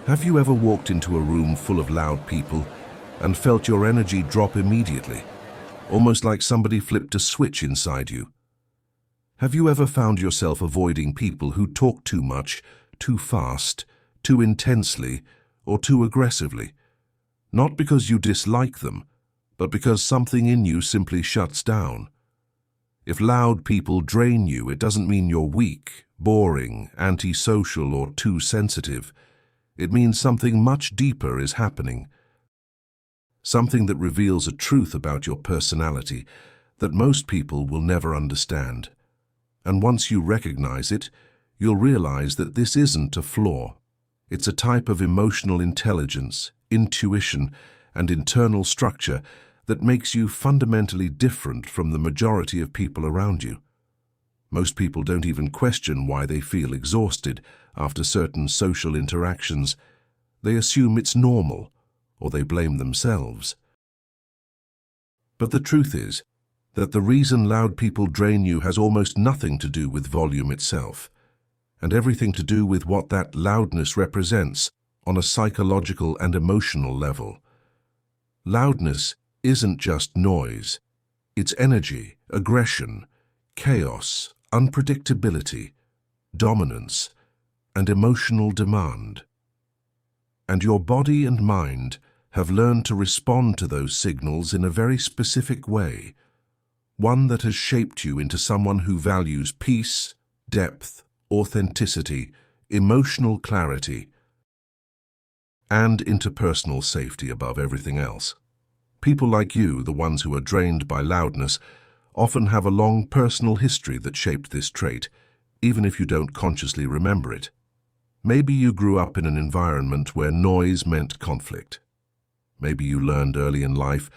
Have you ever walked into a room full of loud people and felt your energy drop immediately, almost like somebody flipped a switch inside you? Have you ever found yourself avoiding people who talk too much, too fast, too intensely, or too aggressively? Not because you dislike them, but because something in you simply shuts down. If loud people drain you, it doesn't mean you're weak, boring, antisocial, or too sensitive. It means something much deeper is happening. Something that reveals a truth about your personality that most people will never understand. And once you recognize it, you'll realize that this isn't a flaw. It's a type of emotional intelligence, intuition, and internal structure that makes you fundamentally different from the majority of people around you. Most people don't even question why they feel exhausted after certain social interactions. They assume it's normal, or they blame themselves. But the truth is that the reason loud people drain you has almost nothing to do with volume itself, and everything to do with what that loudness represents on a psychological and emotional level. Loudness isn't just noise. It's energy, aggression, chaos, unpredictability, dominance, and emotional demand. And your body and mind have learned to respond to those signals in a very specific way, one that has shaped you into someone who values peace, depth, authenticity, emotional clarity, and interpersonal safety above everything else. People like you, the ones who are drained by loudness, often have a long personal history that shaped this trait, even if you don't consciously remember it. Maybe you grew up in an environment where noise meant conflict. Maybe you learned early in life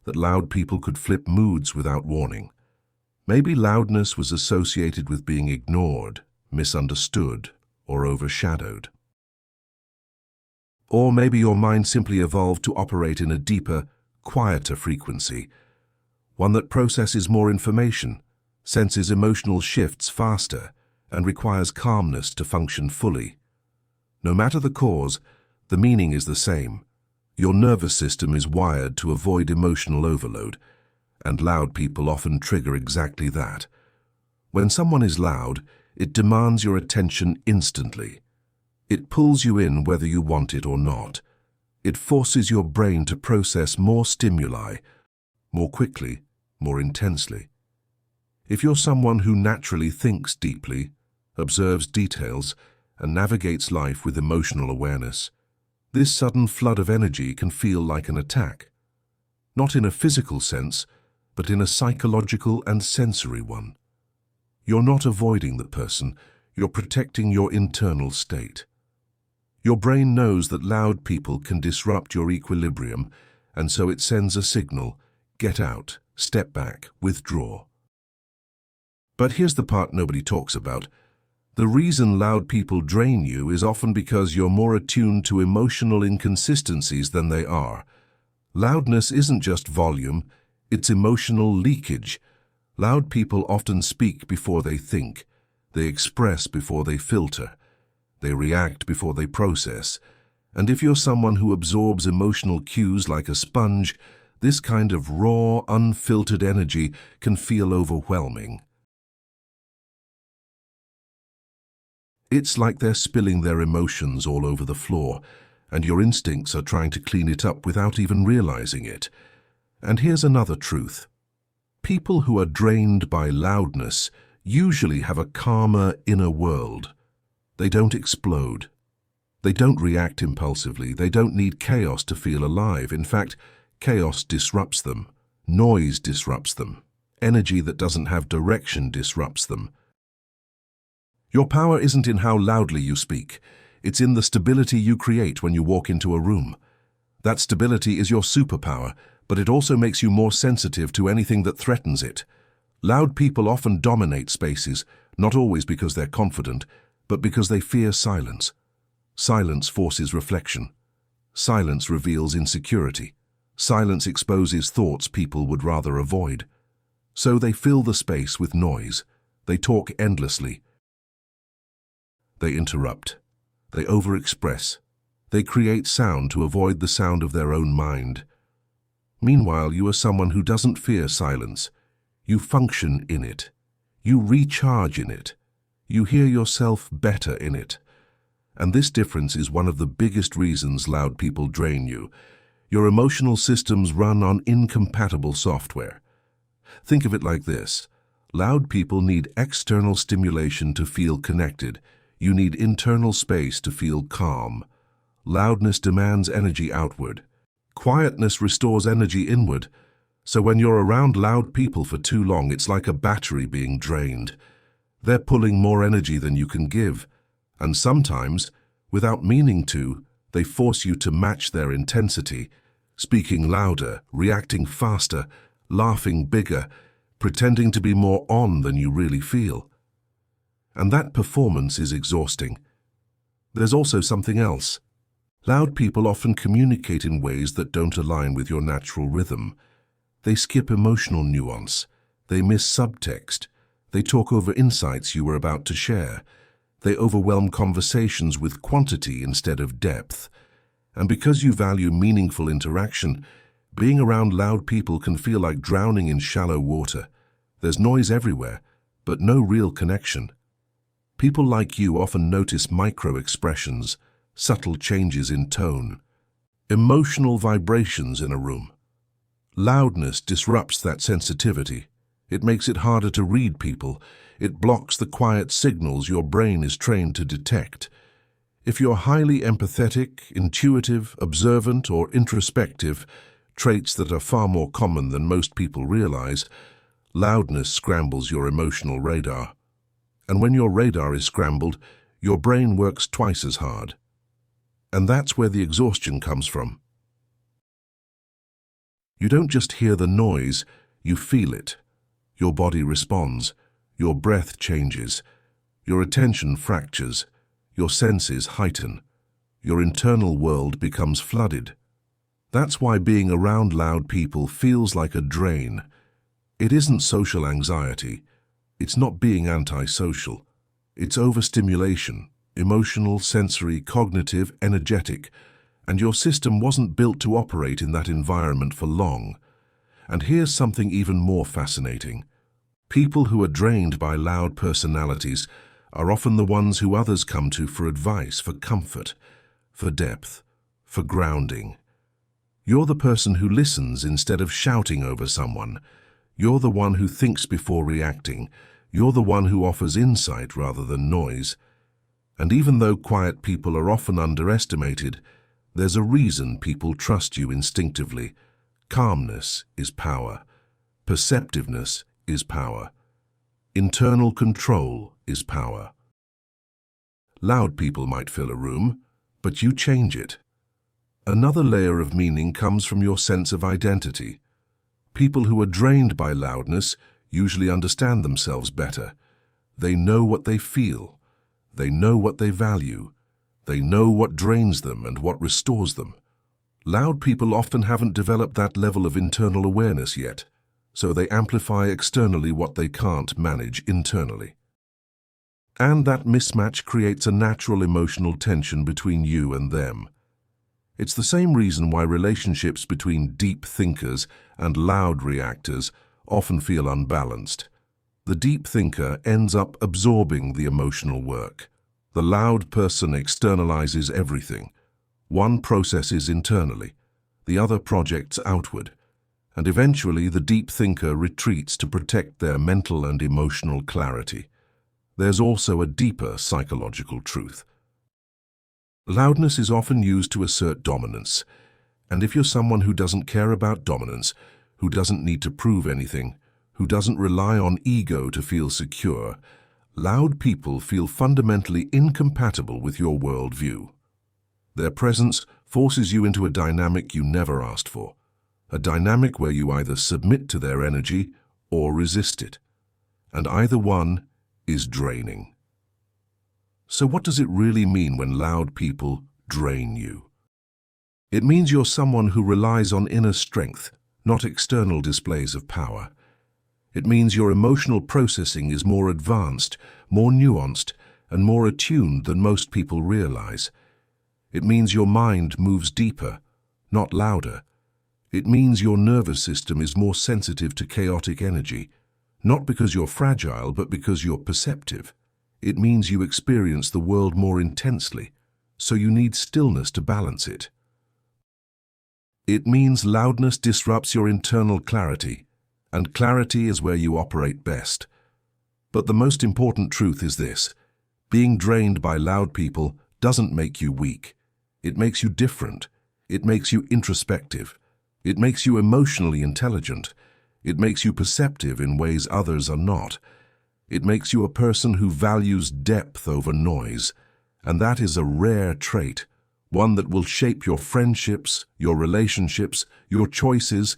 that loud people could flip moods without warning. Maybe loudness was associated with being ignored, misunderstood, or overshadowed. Or maybe your mind simply evolved to operate in a deeper, quieter frequency, one that processes more information, senses emotional shifts faster, and requires calmness to function fully. No matter the cause, the meaning is the same. Your nervous system is wired to avoid emotional overload, and loud people often trigger exactly that. When someone is loud, it demands your attention instantly. It pulls you in whether you want it or not. It forces your brain to process more stimuli, more quickly, more intensely. If you're someone who naturally thinks deeply, observes details, and navigates life with emotional awareness, this sudden flood of energy can feel like an attack. Not in a physical sense, but in a psychological and sensory one. You're not avoiding the person, you're protecting your internal state. Your brain knows that loud people can disrupt your equilibrium, and so it sends a signal: get out, step back, withdraw. But here's the part nobody talks about. The reason loud people drain you is often because you're more attuned to emotional inconsistencies than they are. Loudness isn't just volume, it's emotional leakage. Loud people often speak before they think. They express before they filter. They react before they process. And if you're someone who absorbs emotional cues like a sponge, this kind of raw, unfiltered energy can feel overwhelming. It's like they're spilling their emotions all over the floor, and your instincts are trying to clean it up without even realizing it. And here's another truth. People who are drained by loudness usually have a calmer inner world. They don't explode. They don't react impulsively. They don't need chaos to feel alive. In fact, chaos disrupts them. Noise disrupts them. Energy that doesn't have direction disrupts them. Your power isn't in how loudly you speak. It's in the stability you create when you walk into a room. That stability is your superpower, but it also makes you more sensitive to anything that threatens it. Loud people often dominate spaces, not always because they're confident, but because they fear silence. Silence forces reflection. Silence reveals insecurity. Silence exposes thoughts people would rather avoid. So they fill the space with noise. They talk endlessly. They interrupt. They overexpress. They create sound to avoid the sound of their own mind. Meanwhile, you are someone who doesn't fear silence. You function in it. You recharge in it. You hear yourself better in it. And this difference is one of the biggest reasons loud people drain you. Your emotional systems run on incompatible software. Think of it like this. Loud people need external stimulation to feel connected. You need internal space to feel calm. Loudness demands energy outward. Quietness restores energy inward. So when you're around loud people for too long, it's like a battery being drained. They're pulling more energy than you can give. And sometimes, without meaning to, they force you to match their intensity, speaking louder, reacting faster, laughing bigger, pretending to be more on than you really feel. And that performance is exhausting. There's also something else. Loud people often communicate in ways that don't align with your natural rhythm. They skip emotional nuance. They miss subtext. They talk over insights you were about to share. They overwhelm conversations with quantity instead of depth. And because you value meaningful interaction, being around loud people can feel like drowning in shallow water. There's noise everywhere, but no real connection. People like you often notice micro-expressions, subtle changes in tone, emotional vibrations in a room. Loudness disrupts that sensitivity. It makes it harder to read people. It blocks the quiet signals your brain is trained to detect. If you're highly empathetic, intuitive, observant, or introspective, traits that are far more common than most people realize, loudness scrambles your emotional radar. And when your radar is scrambled, your brain works twice as hard. And that's where the exhaustion comes from. You don't just hear the noise, you feel it. Your body responds. Your breath changes. Your attention fractures. Your senses heighten. Your internal world becomes flooded. That's why being around loud people feels like a drain. It isn't social anxiety. It's not being antisocial. It's overstimulation, emotional, sensory, cognitive, energetic, and your system wasn't built to operate in that environment for long. And here's something even more fascinating. People who are drained by loud personalities are often the ones who others come to for advice, for comfort, for depth, for grounding. You're the person who listens instead of shouting over someone. You're the one who thinks before reacting. You're the one who offers insight rather than noise. And even though quiet people are often underestimated, there's a reason people trust you instinctively. Calmness is power. Perceptiveness is power. Internal control is power. Loud people might fill a room, but you change it. Another layer of meaning comes from your sense of identity. People who are drained by loudness usually understand themselves better. They know what they feel. They know what they value. They know what drains them and what restores them. Loud people often haven't developed that level of internal awareness yet, so they amplify externally what they can't manage internally. And that mismatch creates a natural emotional tension between you and them. It's the same reason why relationships between deep thinkers and loud reactors often feel unbalanced. The deep thinker ends up absorbing the emotional work. The loud person externalizes everything. One processes internally, the other projects outward, and eventually the deep thinker retreats to protect their mental and emotional clarity. There's also a deeper psychological truth. Loudness is often used to assert dominance, and if you're someone who doesn't care about dominance, who doesn't need to prove anything, who doesn't rely on ego to feel secure, loud people feel fundamentally incompatible with your worldview. Their presence forces you into a dynamic you never asked for, a dynamic where you either submit to their energy or resist it, and either one is draining. So what does it really mean when loud people drain you? It means you're someone who relies on inner strength, not external displays of power. It means your emotional processing is more advanced, more nuanced, and more attuned than most people realize. It means your mind moves deeper, not louder. It means your nervous system is more sensitive to chaotic energy, not because you're fragile, but because you're perceptive. It means you experience the world more intensely, so you need stillness to balance it. It means loudness disrupts your internal clarity, and clarity is where you operate best. But the most important truth is this: being drained by loud people doesn't make you weak. It makes you different. It makes you introspective. It makes you emotionally intelligent. It makes you perceptive in ways others are not. It makes you a person who values depth over noise, and that is a rare trait, one that will shape your friendships, your relationships, your choices,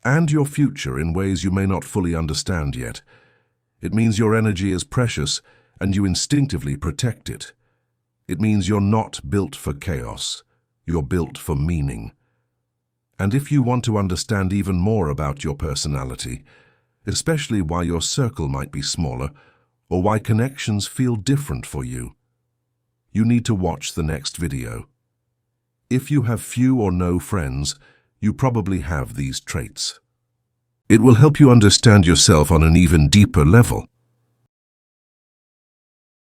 and your future in ways you may not fully understand yet. It means your energy is precious, and you instinctively protect it. It means you're not built for chaos. You're built for meaning. And if you want to understand even more about your personality, especially why your circle might be smaller, or why connections feel different for you, you need to watch the next video. If you have few or no friends, you probably have these traits. It will help you understand yourself on an even deeper level.